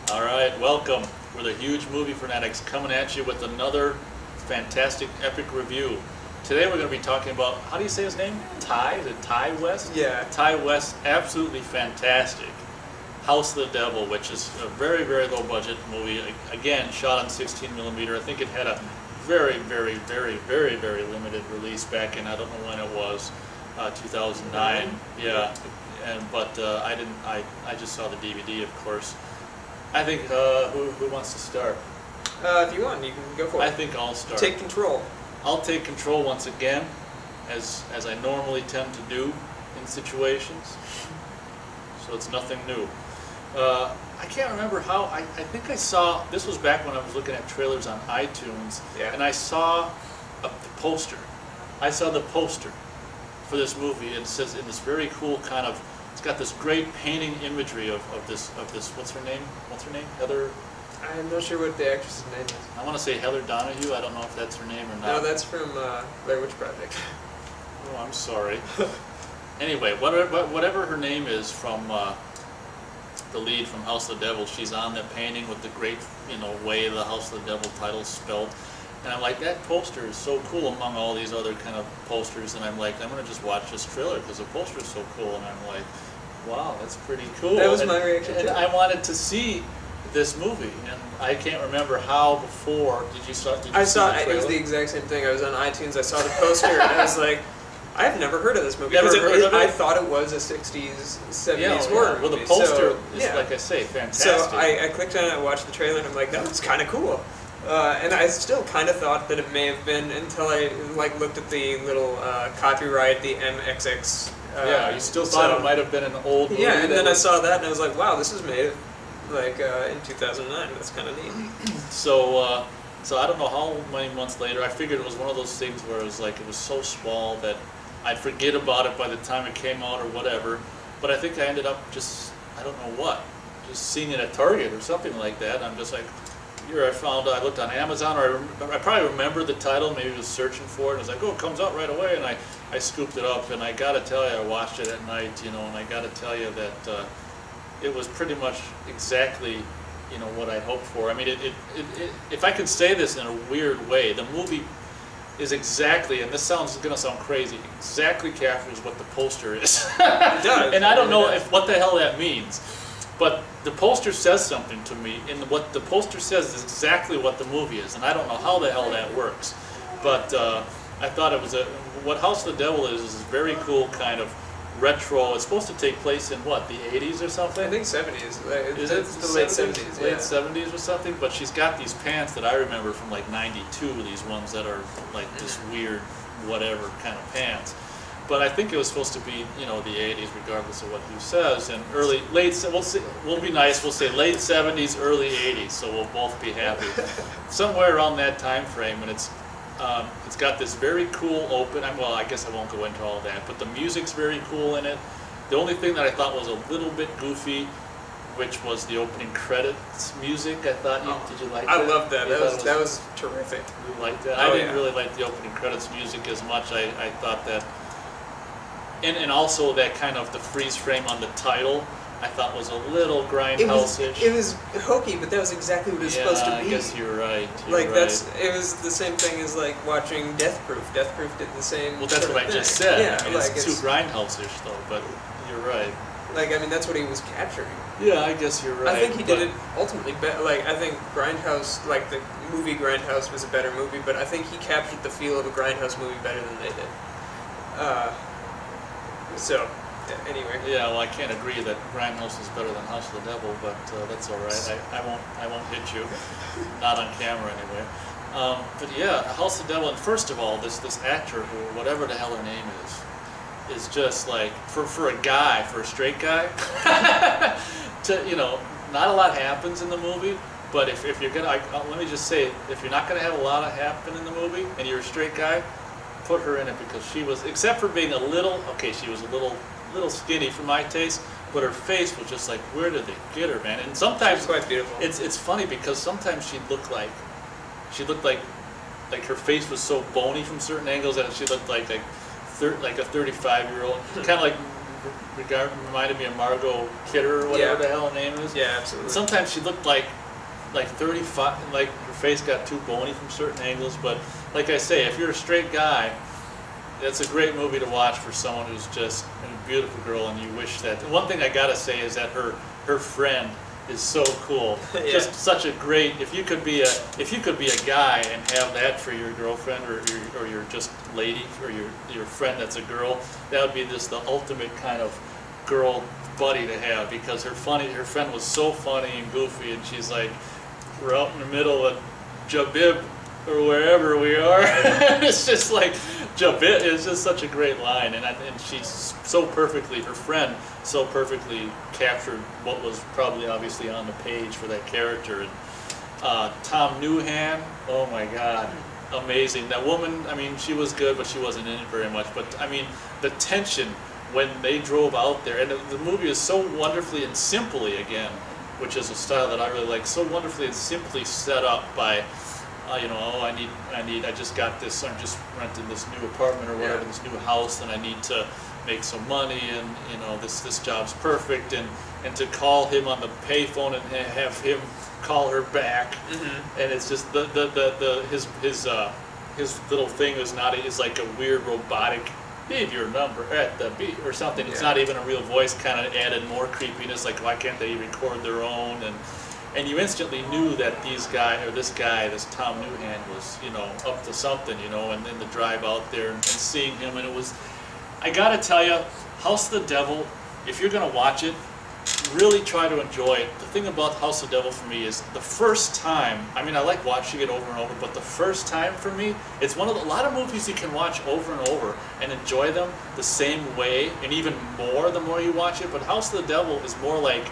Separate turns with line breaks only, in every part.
All right, welcome. We're the Huge Movie Fanatics coming at you with another fantastic, epic review. Today we're going to be talking about, how do you say his name? Ty? Is it Ty West?
Yeah.
Ty West, absolutely fantastic. House of the Devil, which is a very, very low budget movie. Again, shot on 16mm. I think it had a very, very, very, very, very limited release back in, I don't know when it was, 2009. Yeah. But I just saw the DVD, of course. I think, who wants to start?
If you want, you can go for it.
I think I'll start.
Take control.
I'll take control once again, as I normally tend to do in situations. So it's nothing new. I can't remember how, I think I saw, this was back when I was looking at trailers on iTunes,
Yeah.
and I saw the poster. I saw the poster for this movie, and it says in this very cool kind of, it's got this great painting imagery of this, what's her name? Heather?
I'm not sure what the actress's name is.
I want to say Heather Donahue, I don't know if that's her name or not.
No, that's from Blair Witch Project.
Oh, I'm sorry. Anyway, whatever her name is from the lead from House of the Devil, she's on that painting with the great, way the House of the Devil title's spelled. And I'm like, that poster is so cool among all these other kind of posters, and I'm like, I'm going to just watch this trailer because the poster is so cool, and I'm like, wow, that's pretty cool.
That was my reaction
and
too.
I wanted to see this movie, and I can't remember how before. Did you see the trailer?
It was the exact same thing. I was on iTunes, I saw the poster, and I was like, I've never heard of this movie.
Never heard of it?
I thought it was a 60s, 70s horror
Well, the
movie.
poster is,
yeah.
like I say, fantastic.
So I clicked on it, I watched the trailer, and I'm like, that looks kind of cool. And I still kind of thought that it may have been until I looked at the little copyright, the MXX.
Yeah, you still thought it might have been an old movie.
Yeah, and then I saw that, and I was like, wow, this is made in 2009. That's kind of neat.
So I don't know how many months later, I figured it was one of those things where it was so small that I'd forget about it by the time it came out or whatever. But I think I ended up just, I don't know what, just seeing it at Target or something like that. I'm just like, here I looked on Amazon, or I probably remember the title, maybe was searching for it, and I was like, oh, it comes out right away, and I scooped it up, and I gotta tell you, I watched it at night, and I gotta tell you that it was pretty much exactly, what I'd hoped for. I mean, if I could say this in a weird way, the movie is exactly, and this gonna sound crazy, exactly captures what the poster is.
It does.
And I don't know what the hell that means. But the poster says something to me, and what the poster says is exactly what the movie is, and I don't know how the hell that works. But I thought it was what House of the Devil is very cool kind of retro. It's supposed to take place in what, the 80s or something?
I think 70s.
Is it
the late 70s?
Late
Yeah.
70s or something? But she's got these pants that I remember from like '92, these ones that are like this weird whatever kind of pants. But I think it was supposed to be, the 80s, regardless of what he says, and we'll be nice, we'll say late 70s, early 80s, so we'll both be happy. Somewhere around that time frame, and it's got this very cool open, well, I guess I won't go into all that, but the music's very cool in it. The only thing that I thought was a little bit goofy, which was the opening credits music. I thought, did you like that?
I loved that. That was terrific.
You liked that?
Oh,
I didn't really like the opening credits music as much. I thought that. And also that kind of the freeze frame on the title, I thought was a little grindhouse-ish.
It was hokey, but that was exactly what it was supposed to be.
I guess you're right.
It was the same thing as watching Death Proof. Death Proof did the same.
Well, that's
sort
what
of
I just
thing.
said.
Yeah,
I mean, it's too grindhouse-ish though, but you're right.
That's what he was capturing.
Yeah, I guess you're right.
I think he did it ultimately better. I think Grindhouse, the movie Grindhouse was a better movie, but I think he captured the feel of a Grindhouse movie better than they did. Anyway.
Yeah, well, I can't agree that Grindhouse is better than House of the Devil, but that's all right. I won't hit you, not on camera anyway. But yeah, House of the Devil, and first of all, this actor, who whatever the hell her name is just like for a straight guy. Not a lot happens in the movie, but if you're gonna, let me just say, if you're not gonna have a lot of happen in the movie, and you're a straight guy, put her in it, because she was, except for being she was a little skinny for my taste, but her face was just like, where did they get her, man? And sometimes
she was quite beautiful.
It's funny because sometimes she looked like her face was so bony from certain angles that she looked like a 35-year-old, kind of like reminded me of Margot Kidder or whatever
Yeah.
the hell her name is.
Yeah, absolutely.
Sometimes she looked like 35, like her face got too bony from certain angles. But like I say, if you're a straight guy, that's a great movie to watch for someone who's just a beautiful girl, and you wish that. And one thing I gotta say is that her friend is so cool.
Yeah.
Just such a great. If you could be a guy and have that for your girlfriend or your just lady or your friend that's a girl, that would be just the ultimate kind of girl buddy to have, because her friend was so funny and goofy, and she's like, we're out in the middle of Jabib or wherever we are. It's just like Jabib is just such a great line, and she's so perfectly, her friend so perfectly captured what was probably obviously on the page for that character. And Tom Newhan, oh my God, amazing. That woman, I mean, she was good, but she wasn't in it very much. But I mean, the tension when they drove out there, and the movie is so wonderfully and simply, again, which is a style that I really like, so wonderfully and simply set up by, you know, oh, I just got this, I'm just renting this new apartment or whatever,
Yeah.
this new house, and I need to make some money, and you know, this job's perfect, and to call him on the payphone and have him call her back, and it's just his little thing is like a weird robotic, leave your number at the beat or something. It's
Yeah.
not even a real voice, kind of added more creepiness, like why can't they record their own? And you instantly knew that this Tom Newhan was, you know, up to something, you know, and then the drive out there and seeing him, and it was, I gotta tell you, House of the Devil, if you're gonna watch it, really try to enjoy it. The thing about House of the Devil for me is the first time, I mean, I like watching it over and over, but the first time for me, it's a lot of movies you can watch over and over and enjoy them the same way, and even more the more you watch it. But House of the Devil is more like,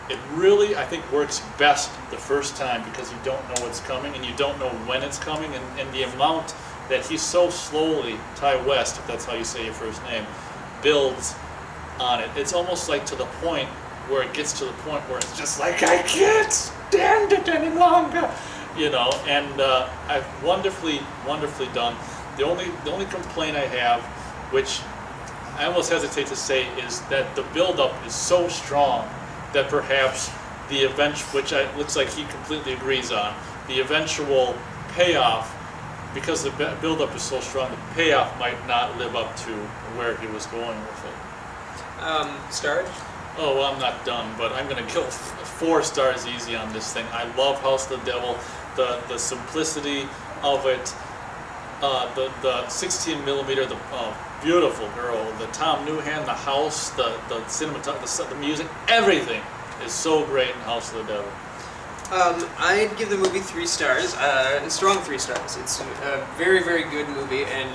it really, I think, works best the first time, because you don't know what's coming and you don't know when it's coming, and the amount that he so slowly, Ty West, if that's how you say your first name, builds on it. It's almost like to the point where it gets to the point where it's just like, I can't stand it any longer, you know. And I've wonderfully done. The only complaint I have, which I almost hesitate to say, is that the build-up is so strong that perhaps the event, which looks like he completely agrees on, the eventual payoff, because the build-up is so strong, the payoff might not live up to where he was going with it.
Stars?
Oh, well, I'm not done, but I'm going to kill 4 stars easy on this thing. I love House of the Devil, the simplicity of it, the 16 millimeter, the beautiful girl, the Tom Newhan, the house, the cinematography, the music, everything is so great in House of the Devil.
I'd give the movie 3 stars, strong 3 stars. It's a very, very good movie, and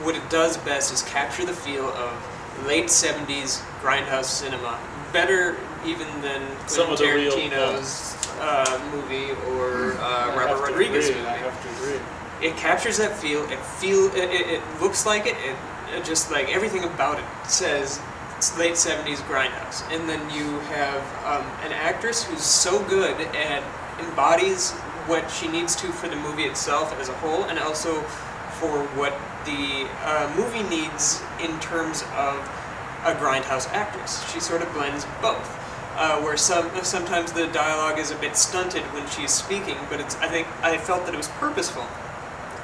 what it does best is capture the feel of late 70s grindhouse cinema. Better even than
Some of the real
Tarantino's movie or Robert Rodriguez movie.
I have to agree.
It captures that feel. It looks like it. It just like everything about it says it's late 70s grindhouse. And then you have an actress who's so good and embodies what she needs to for the movie itself as a whole, and also for what the movie needs in terms of a grindhouse actress. She sort of blends both. Where sometimes the dialogue is a bit stunted when she's speaking, but I felt that it was purposeful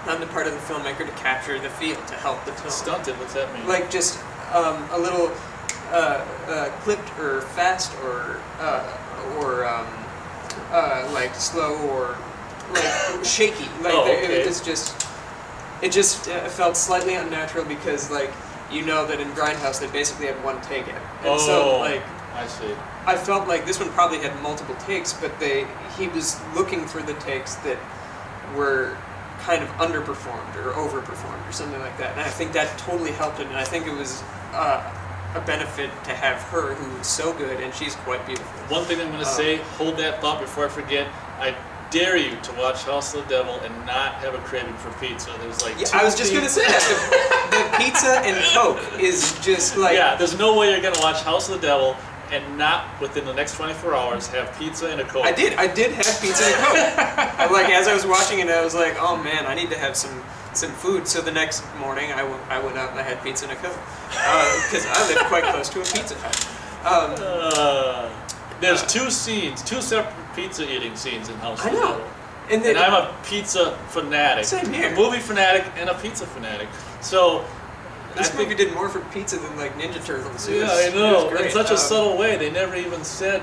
on the part of the filmmaker to capture the feel, to help the film.
Stunted, what's that mean?
Like just a little clipped or fast or like slow or like shaky. Like it just felt slightly unnatural, because like you know that in Grindhouse they basically had one take in, and so like
I see.
I felt like this one probably had multiple takes, but he was looking for the takes that were kind of underperformed or overperformed or something like that, and I think that totally helped it, and I think it was a benefit to have her, who is so good, and she's quite beautiful.
One thing I'm going to say, hold that thought before I forget. I dare you to watch House of the Devil and not have a craving for pizza. There's like
I was just going to say that. The pizza and Coke is just like...
Yeah, there's no way you're going to watch House of the Devil and not, within the next 24 hours, have pizza and a Coke.
I did have pizza and Coke. Like, as I was watching it, I was like, oh man, I need to have some some food. So the next morning, I went out and I had pizza and a Coke because I live quite close to a Pizza Hut.
There's two separate pizza eating scenes in House of the
I know.
Devil.
And
And I'm a pizza fanatic.
Same here.
A movie fanatic and a pizza fanatic. So
this
I
movie
think,
did more for pizza than like Ninja Turtles. It
yeah,
was-
I
it
know.
was great.
In such a subtle way. They never even said,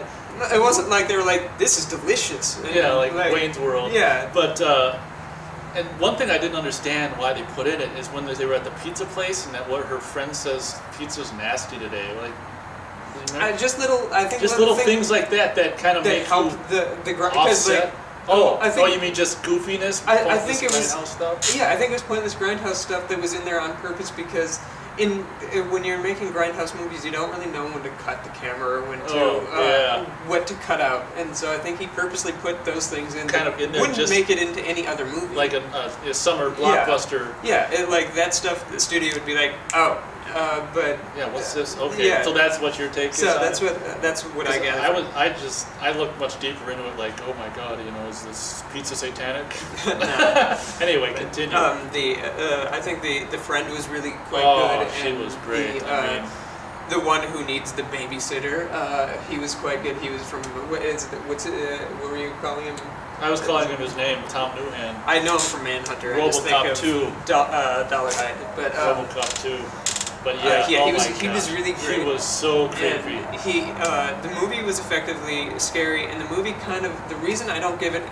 It wasn't like they were like, "This is delicious." And
yeah, like Wayne's World.
Yeah.
But and one thing I didn't understand why they put in it is when they were at the pizza place and that what her friend says pizza's nasty today. Like, you remember?
I think
just
little
things like that kind of
that
make
help
you
the grind because
offset.
like
I
I think-
you mean just goofiness?
I
pointless
think it was-
grindhouse stuff?
yeah, I think it was pointless grindhouse stuff that was in there on purpose because when you're making grindhouse movies, you don't really know when to cut the camera or when to what to cut out, and so I think he purposely put those things in.
Kind of in there
wouldn't
just-
make it into any other movie.
Like a summer blockbuster.
Yeah, like that stuff. The studio would be like, oh, but
Yeah, what's this? Okay,
Yeah.
so that's what your take is.
so
on
that's
it?
what I get.
I looked much deeper into it. Like, oh my god, is this pizza satanic?
No.
Anyway, continue.
I think the friend was really quite
Oh,
good.
she
and
was great.
The, the one who needs the babysitter, he was quite good. He was from what were you calling him?
I was calling him his name, Tom Newhan.
I know him from Manhunter. I just think
RoboCop
of
2.
Dollarhide, but
RoboCop 2. But yeah,
yeah,
oh
he
my
was
God.
he was really great.
He was so creepy.
And the movie was effectively scary, and the movie the reason I don't give it,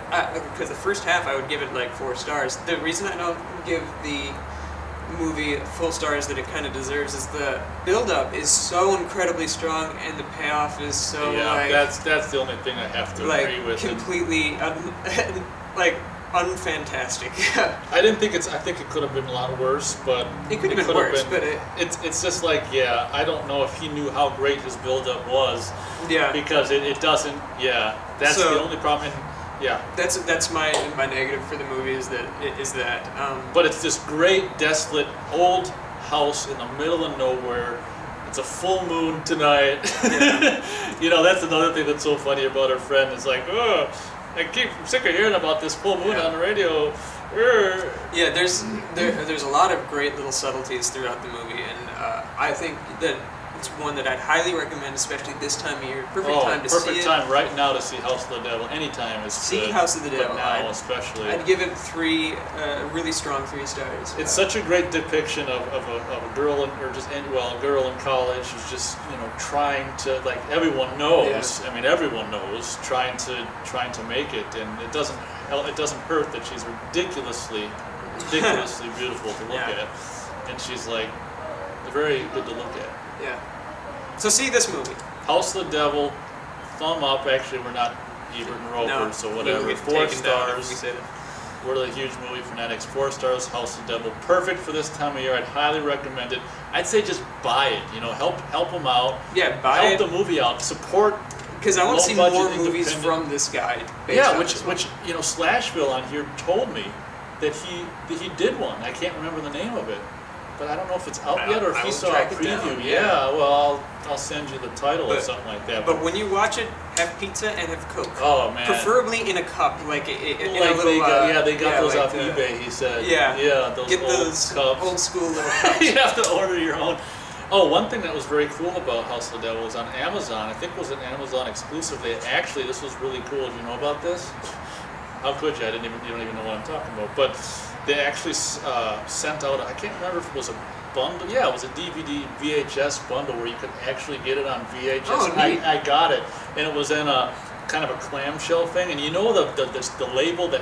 because the first half I would give it like 4 stars. The reason I don't give the movie full stars that it kind of deserves is the build-up is so incredibly strong, and the payoff is so
that's the only thing I have to agree with.
completely unfantastic.
I didn't think I think it could have been a lot worse, but
It could have been
could
worse,
been-
but
it's just like, yeah, I don't know if he knew how great his build-up was,
yeah.
because it doesn't. Yeah, that's
So-
the only problem. And, yeah,
That's my negative for the movie is that
but it's this great desolate old house in the middle of nowhere. It's a full moon tonight.
Yeah.
That's another thing that's so funny about her friend. It's like, oh, I'm sick of hearing about this full moon on the radio.
Yeah, there's a lot of great little subtleties throughout the movie, and I think that it's one that I'd highly recommend, especially this time of year. Perfect time to see
perfect
it.
time right now to see House of the Devil. Anytime is
See
good,
House of the Devil.
but now especially.
I'd give it 3 really strong 3 stars.
It's such a great depiction of a girl a girl in college who's just trying to, like, everyone knows. I mean, everyone knows trying to make it, and it doesn't hurt that she's ridiculously beautiful to look at, and she's like very good to look at.
Yeah. So see this movie.
House of the Devil, thumb up. Actually, we're not Ebert and Roper,
No,
so
we'll
whatever.
get
4
taken down if we
stars.
say that.
We're the huge movie fanatics. 4 stars. House of the Devil, perfect for this time of year. I'd highly recommend it. I'd say just buy it. Help them out.
Yeah, buy
Help
it.
the movie out. Support.
Because I want to see more
low-budget
movies
independent-
from this guy. based
Yeah,
on
which
this one.
Slashville on here told me that he did one. I can't remember the name of it, but I don't know if it's out yet or if
I
he
will
saw a
track it
preview.
down,
Yeah, well, I'll send you the title or
But-
something like that.
But when you watch it, have pizza and have Coke.
Oh man.
Preferably in a cup, like in a
Like
little.
they got those
like
off eBay. He said.
Yeah.
Yeah, those
Get
old
those
cups.
old school little cups.
You have to order your own. Oh, one thing that was very cool about House of the Devil was on Amazon. I think it was an Amazon exclusive. This was really cool. Do you know about this? How could you? You don't even know what I'm talking about. But they actually sent out, I can't remember if it was a bundle. Yeah, it was a DVD VHS bundle where you could actually get it on VHS.
Oh, neat.
I got it, and it was in a kind of a clamshell thing. And the label that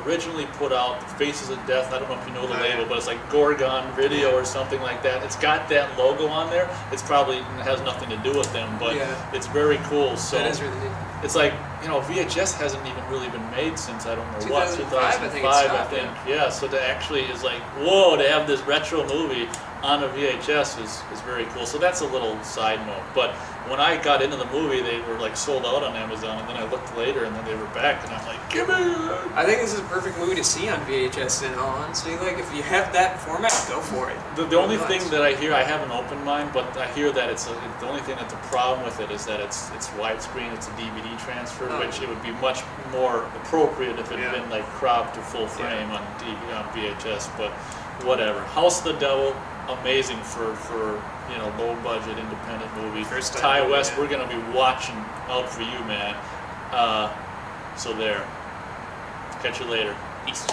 originally put out the Faces of Death. I don't know if you know the label, but it's like Gorgon Video or something like that. It's got that logo on there. It has nothing to do with them, but it's very cool. So
That is really neat.
it's like, VHS hasn't even really been made since I don't know
2005,
what, 2005,
I think it stopped,
Yeah, so to actually is like, whoa, to have this retro movie on a VHS is very cool. So that's a little side note. But when I got into the movie, they were like sold out on Amazon, and then I looked later, and then they were back, and I'm like, give me that.
I think this is a perfect movie to see on VHS. In all honesty, like if you have that format, go for it.
The only thing that I hear, I have an open mind, but I hear that the only thing that's a problem with it is that it's widescreen, it's a DVD transfer, which it would be much more appropriate if it had been like cropped to full frame on VHS. But whatever. House of the Devil, amazing for low budget independent movie.
First time
Ty
movie,
West,
yeah.
we're gonna be watching out for you, man. So there. Catch you later. Peace.